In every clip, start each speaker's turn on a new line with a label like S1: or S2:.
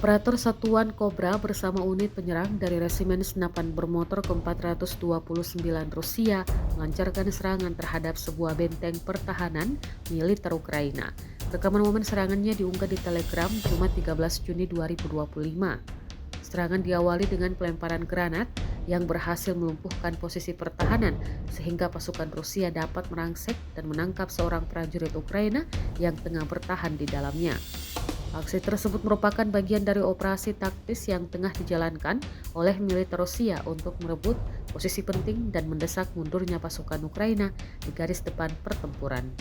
S1: Operator Satuan Kobra bersama unit penyerang dari Resimen Senapan Bermotor ke-429 Rusia melancarkan serangan terhadap sebuah benteng pertahanan militer Ukraina. Rekaman momen serangannya diunggah di Telegram Jumat 13 Juni 2025. Serangan diawali dengan pelemparan granat yang berhasil melumpuhkan posisi pertahanan sehingga pasukan Rusia dapat merangsek dan menangkap seorang prajurit Ukraina yang tengah bertahan di dalamnya. Aksi tersebut merupakan bagian dari operasi taktis yang tengah dijalankan oleh militer Rusia untuk merebut posisi penting dan mendesak mundurnya pasukan Ukraina di garis depan pertempuran.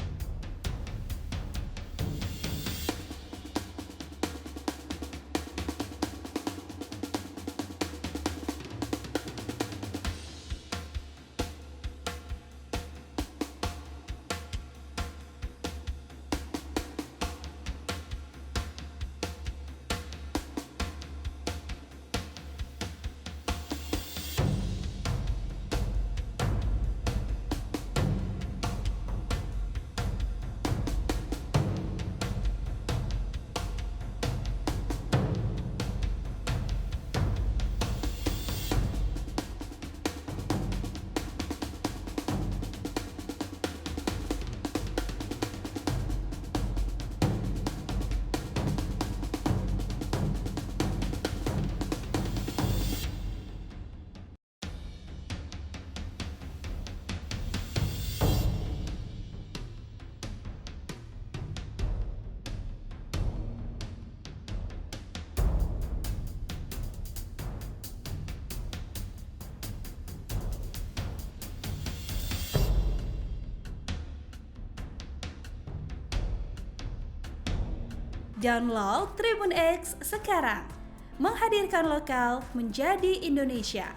S2: Download Tribun X sekarang, menghadirkan lokal menjadi Indonesia.